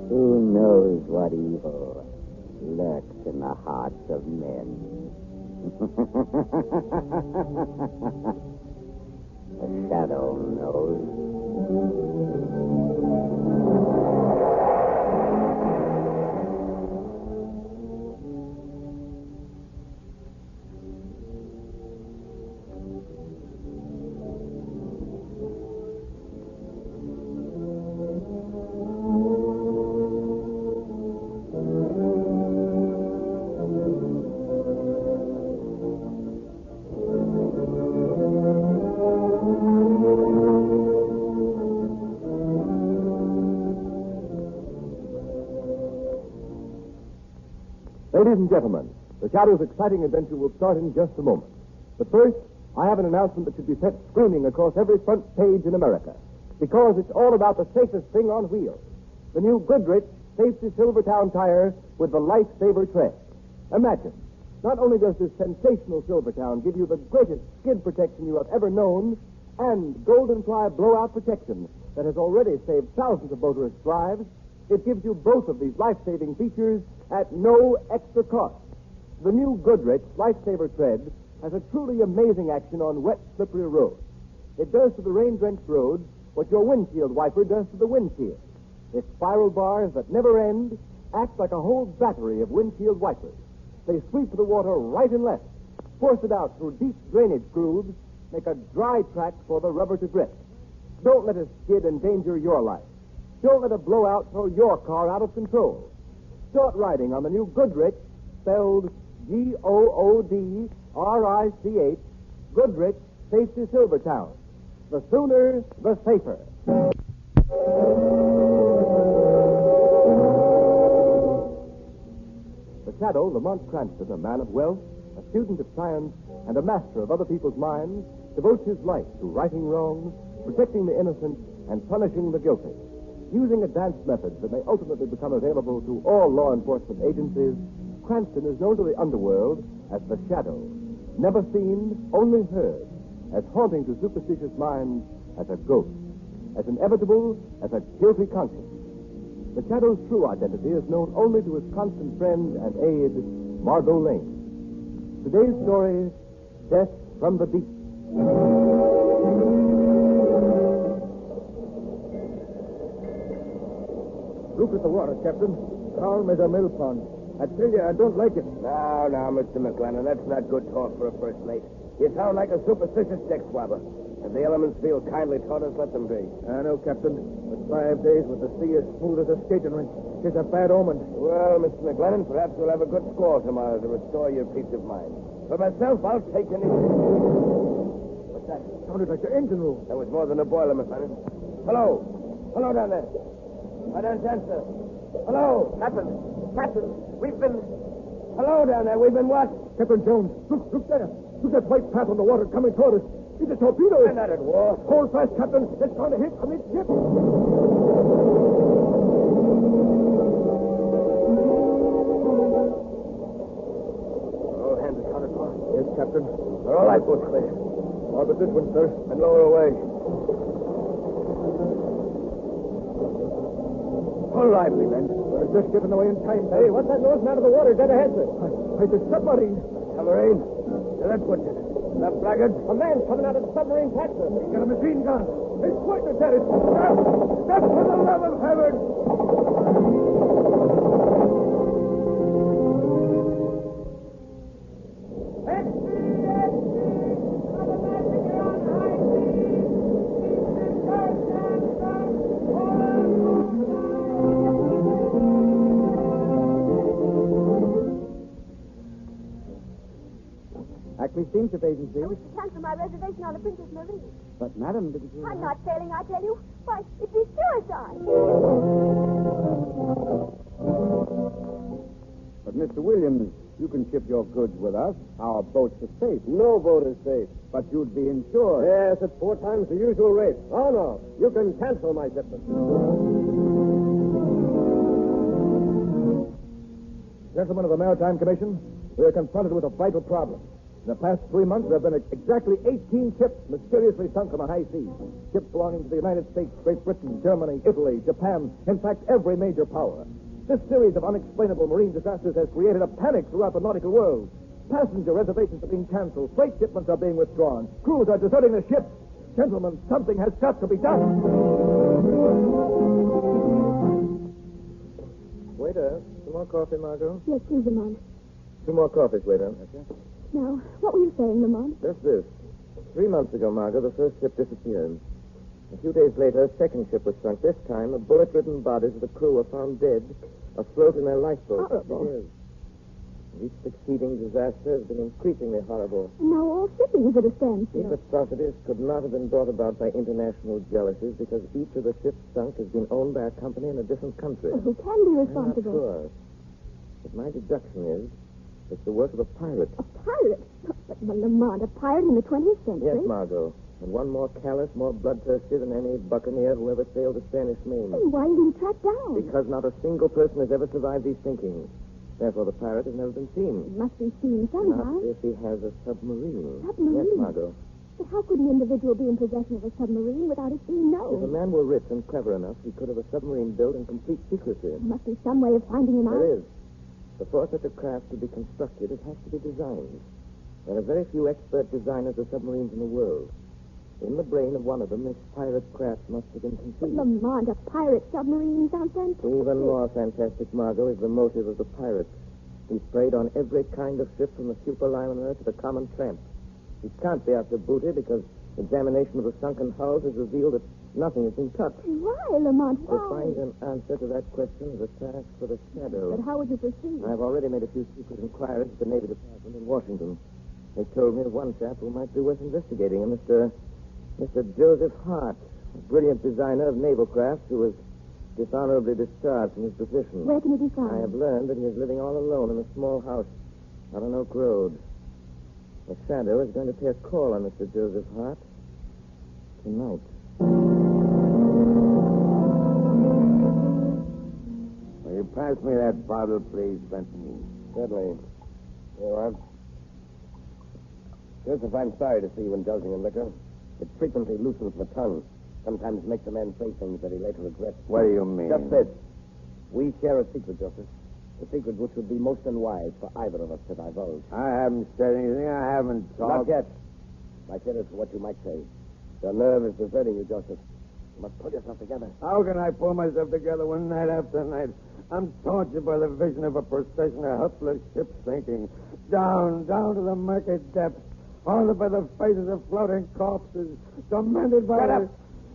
Who knows what evil lurks in the hearts of men? The shadow knows. Ladies and gentlemen, the Shadow's exciting adventure will start in just a moment. But first, I have an announcement that should be sent screaming across every front page in America, because it's all about the safest thing on wheels. The new Goodrich Safety Silvertown tire with the Lifesaver tread. Imagine, not only does this sensational Silvertown give you the greatest skid protection you have ever known, and Golden Ply blowout protection that has already saved thousands of motorists' lives, it gives you both of these life-saving features at no extra cost. The new Goodrich Lifesaver tread has a truly amazing action on wet, slippery roads. It does to the rain-drenched roads what your windshield wiper does to the windshield. Its spiral bars that never end act like a whole battery of windshield wipers. They sweep the water right and left, force it out through deep drainage grooves, make a dry track for the rubber to grip. Don't let a skid endanger your life. Don't let a blowout throw your car out of control. Start riding on the new Goodrich, spelled Goodrich, Goodrich Safety Silvertown. The sooner, the safer. The Shadow, Lamont Cranston, a man of wealth, a student of science, and a master of other people's minds, devotes his life to righting wrongs, protecting the innocent, and punishing the guilty. Using advanced methods that may ultimately become available to all law enforcement agencies, Cranston is known to the underworld as the Shadow. Never seen, only heard. As haunting to superstitious minds as a ghost. As inevitable as a guilty conscience. The Shadow's true identity is known only to his constant friend and aide, Margot Lane. Today's story, Death from the Deep. Look at the water, Captain. Calm as a mill pond. I tell you, I don't like it. Now, Mr. McLennan, that's not good talk for a first mate. You sound like a superstitious deck swabber. If the elements feel kindly toward us, let them be. I know, Captain. But 5 days with the sea as smooth as a skating rink is a bad omen. Well, Mr. McLennan, perhaps we'll have a good squall tomorrow to restore your peace of mind. For myself, I'll take any... What's that? Sounded like the engine room. That was more than a boiler, McLennan. Hello. Hello down there. I don't answer. Hello. Captain, we've been... Hello down there. We've been what? Captain Jones, look there. Look that white path on the water coming toward us. It's a torpedo. We're not at war. Hold fast, Captain. It's going to hit amidship. All hands accounted for. Yes, Captain. Are all lifeboats clear? All but this one, sir. And lower away. All lively, men. We're just getting away in time. Hey, what's that nosing out of the water dead ahead, sir? It's a submarine. Submarine? Now that's what did it. That blackguard? A man's coming out of the submarine hatch, sir. He's got a machine gun. He's pointing at it. That's for the love of heaven. Acme Steamship Agency. I wish to cancel my reservation on the Princess Marie. But, madam, didn't you... I'm not sailing, I tell you. Why, it'd be suicide. But, Mr. Williams, you can ship your goods with us. Our boats are safe. No boat is safe. But you'd be insured. Yes, at 4 times the usual rate. Oh, no. You can cancel my shipment. Gentlemen of the Maritime Commission, we are confronted with a vital problem. In the past 3 months, there have been exactly 18 ships mysteriously sunk on the high seas. Ships belonging to the United States, Great Britain, Germany, Italy, Japan, in fact, every major power. This series of unexplainable marine disasters has created a panic throughout the nautical world. Passenger reservations are being canceled. Freight shipments are being withdrawn. Crews are deserting the ships. Gentlemen, something has got to be done. Waiter, some more coffee, Margot? Yes, please, Lamont. 2 more coffees, waiter. Now, what were you saying, Lamont? Just this. 3 months ago, Margot, the first ship disappeared. A few days later, a second ship was sunk. This time, the bullet-ridden bodies of the crew were found dead, afloat in their lifeboats. Horrible. It is. Each succeeding disaster has been increasingly horrible. And now all shipping is at a standstill. These atrocities could not have been brought about by international jealousies because each of the ships sunk has been owned by a company in a different country. Well, who can be I'm not responsible? sure. But my deduction is it's the work of a pirate. A pirate? But Lamont, a pirate in the 20th century? Yes, Margot. And one more callous, more bloodthirsty than any buccaneer who ever sailed the Spanish Main. Then why isn't he tracked down? Because not a single person has ever survived these sinkings. Therefore, the pirate has never been seen. He must be seen somehow. Not if he has a submarine. Submarine? Yes, Margot. But how could an individual be in possession of a submarine without it being known? If a man were rich and clever enough, he could have a submarine built in complete secrecy. There must be some way of finding him out. There is. Before such a craft could be constructed, it has to be designed. There are very few expert designers of submarines in the world. In the brain of one of them, this pirate craft must have been But conceived. Lamont, a pirate submarine sounds fantastic. Even more fantastic, Margot, is the motive of the pirate. He's preyed on every kind of ship from the superliner to the common tramp. He can't be after booty because examination of the sunken hulls has revealed that nothing has been touched. Why, Lamont? To Why? find an answer to that question is a task for the shadow. But how would you proceed? I've already made a few secret inquiries at the Navy Department in Washington. They told me of one chap who might be worth investigating, Mr. Joseph Hart, a brilliant designer of naval crafts who was dishonorably discharged from his position. Where can he be found? I have learned that he is living all alone in a small house out on Oak Road. The shadow is going to pay a call on Mr. Joseph Hart tonight. Will you pass me that bottle, please, Benton? Certainly. Here you are. Joseph, I'm sorry to see you indulging in liquor. It frequently loosens the tongue. Sometimes makes a man say things that he later regrets. What do you mean? Just this. We share a secret, Joseph. A secret which would be most unwise for either of us to divulge. I haven't said anything. I haven't Not talked. yet. I said it for what you might say. Your nerve is deserting you, Joseph. You must pull yourself together. How can I pull myself together when night after night I'm tortured by the vision of a procession of helpless ships sinking down to the murky depths, haunted by the faces of floating corpses, tormented by... Shut up!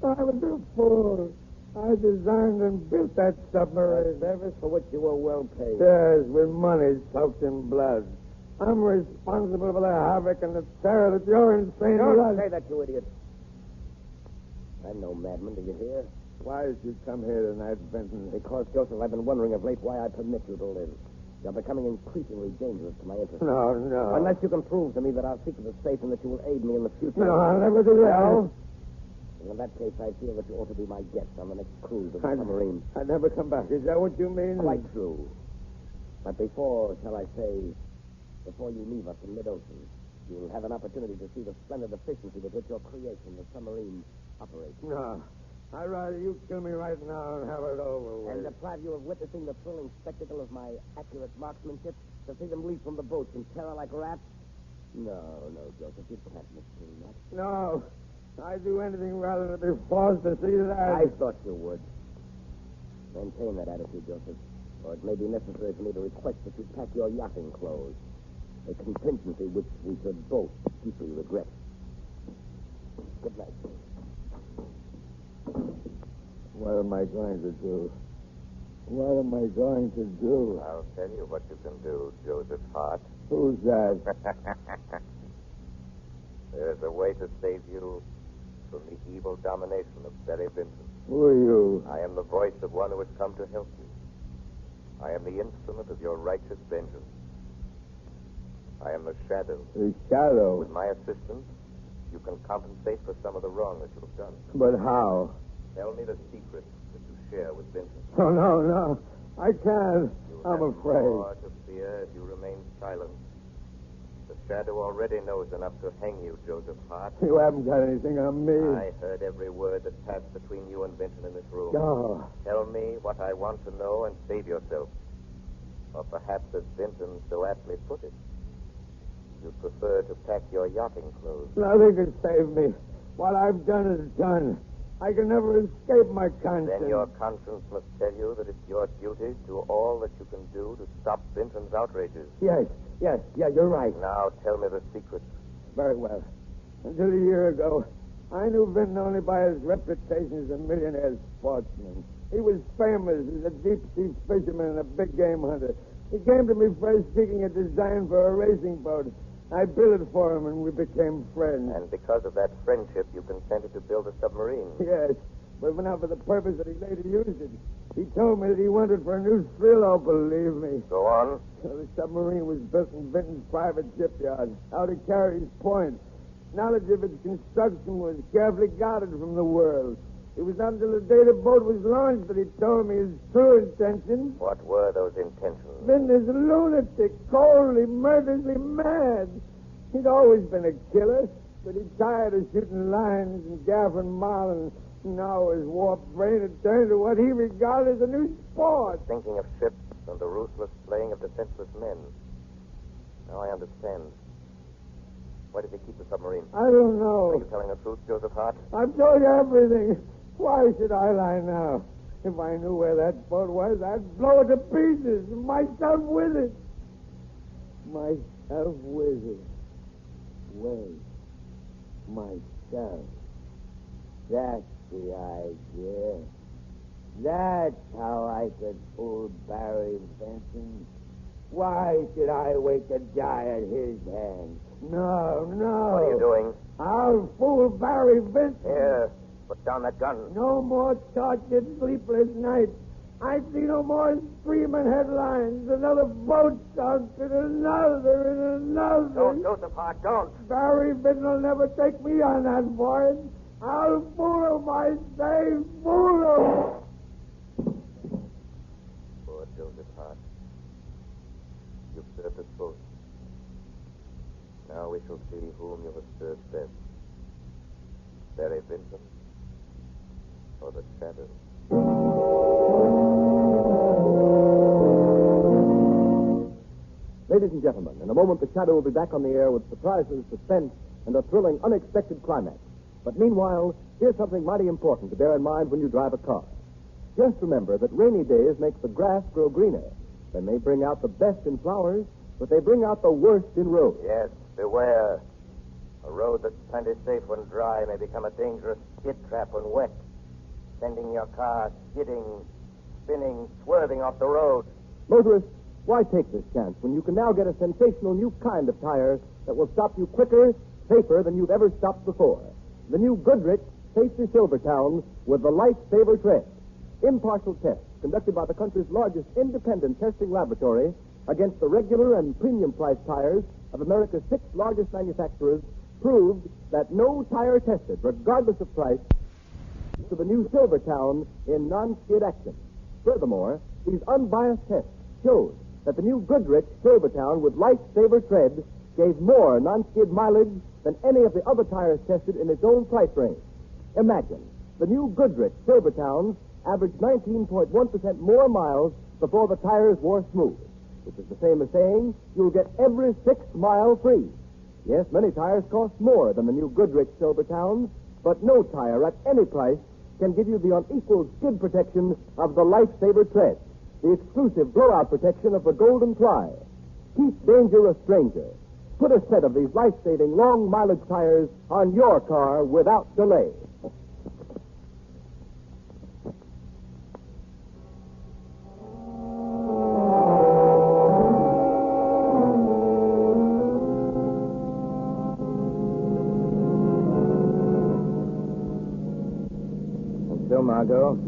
I was a fool. I designed and built that submarine. A service for which you were well paid. Yes, with money soaked in blood. I'm responsible for the havoc and the terror that your insane Don't life... say that, you idiot. I'm no madman, do you hear? Why did you come here tonight, Benton? Because, Joseph, I've been wondering of late why I permit you to live. You're becoming increasingly dangerous to my interests. No. Unless you can prove to me that our secret is safe and that you will aid me in the future. No, I'll never do that. No? In that case, I feel that you ought to be my guest on the next cruise of the submarine. I'd never come back. Is that what you mean? Quite true. But before, shall I say, before you leave us in mid-ocean, you'll have an opportunity to see the splendid efficiency with which your creation, the submarine, operates. No. I'd rather you kill me right now and have it over with. And deprive you of witnessing the thrilling spectacle of my accurate marksmanship, to see them leap from the boats in terror like rats? No, Joseph, you can't misdo that. No. I'd do anything rather than be forced to see that. I thought you would. Maintain that attitude, Joseph, or it may be necessary for me to request that you pack your yachting clothes. A contingency which we should both deeply regret. Good night. What am I going to do? What am I going to do? I'll tell you what you can do, Joseph Hart. Who's that? There's a way to save you from the evil domination of Barry Vincent. Who are you? I am the voice of one who has come to help you. I am the instrument of your righteous vengeance. I am the shadow. The shadow. With my assistance, you can compensate for some of the wrong that you have done. But how? Tell me the secret that you share with Vincent. Oh, no. I can't. You I'm have afraid. more to fear if you remain silent. The Shadow already knows enough to hang you, Joseph Hart. You haven't got anything on me. I heard every word that passed between you and Vinton in this room. Oh. Tell me what I want to know and save yourself. Or perhaps, as Vinton so aptly put it, you'd prefer to pack your yachting clothes. Nothing can save me. What I've done is done. I can never escape my conscience. Then your conscience must tell you that it's your duty to do all that you can do to stop Vinton's outrages. Yes, you're right. Now tell me the secret. Very well. Until a year ago, I knew Vinton only by his reputation as a millionaire sportsman. He was famous as a deep-sea fisherman and a big game hunter. He came to me first seeking a design for a racing boat. I built it for him, and we became friends. And because of that friendship, you consented to build a submarine. Yes, but not for the purpose that he later used it. He told me that he wanted for a new thrill. Oh, believe me. Go on. So the submarine was built in Vinton's private shipyard, out at Carey's Point. Knowledge of its construction was carefully guarded from the world. It was not until the day the boat was launched that he told me his true intentions. What were those intentions? Vinton is a lunatic, coldly, murderously mad. He'd always been a killer, but he tired of shooting lines and gaffing marlins. Now his warped brain had turned to what he regarded as a new sport. Thinking of ships and the ruthless slaying of defenseless men. Now I understand. Why did they keep the submarine? I don't know. Are you telling the truth, Joseph Hart? I've told you everything. Why should I lie now? If I knew where that boat was, I'd blow it to pieces. Myself with it. Myself with it. Wait. Myself. That's the idea. That's how I could fool Barry Benson. Why should I wait to die at his hands? No. What are you doing? I'll fool Barry Benson. Here, put down that gun. No more tortured, sleepless nights. I see no more screaming headlines. Another boat sunk, and another, and another. Don't, Joseph Hart, don't. Barry Benson will never take me on that voyage. I'll fool him, I say, fool him. Poor Joseph Hart. You've served us both. Now we shall see whom you have served best. Barry Benson or the Shadow. Ladies and gentlemen, in a moment the Shadow will be back on the air with surprises, suspense, and a thrilling, unexpected climax. But meanwhile, here's something mighty important to bear in mind when you drive a car. Just remember that rainy days make the grass grow greener. They may bring out the best in flowers, but they bring out the worst in roads. Yes, beware. A road that's plenty safe when dry may become a dangerous skid trap when wet, sending your car skidding, spinning, swerving off the road. Motorists, why take this chance when you can now get a sensational new kind of tire that will stop you quicker, safer than you've ever stopped before? The new Goodrich Safety Silvertown with the Lifesaver tread. Impartial tests conducted by the country's largest independent testing laboratory against the regular and premium price tires of America's 6 largest manufacturers proved that no tire tested, regardless of price, to the new Silvertown in non-skid action. Furthermore, these unbiased tests showed that the new Goodrich Silvertown with Lifesaver tread gave more non-skid mileage than any of the other tires tested in its own price range. Imagine, the new Goodrich Silvertowns averaged 19.1% more miles before the tires wore smooth, which is the same as saying you'll get every 6th mile free. Yes, many tires cost more than the new Goodrich Silvertowns, but no tire at any price can give you the unequaled skid protection of the Lifesaver tread, the exclusive blowout protection of the Golden Ply. Keep danger a stranger. Put a set of these life-saving long-mileage tires on your car without delay. And so, Margot,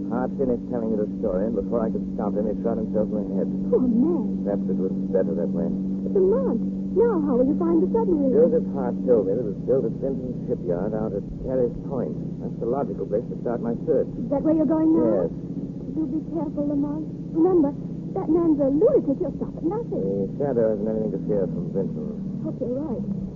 Hart finished telling you the story, and before I could stop him, he shot himself in the head. Poor man. Perhaps it was better that way. It's a launch. Now, how will you find the submarine? Joseph Hart told me that it was built at Vincent's shipyard out at Carey's Point. That's the logical place to start my search. Is that where you're going now? Yes. Do be careful, Lamont. Remember, that man's a lunatic. He'll stop at nothing. The Shadow hasn't anything to fear from Vincent. hope you're right.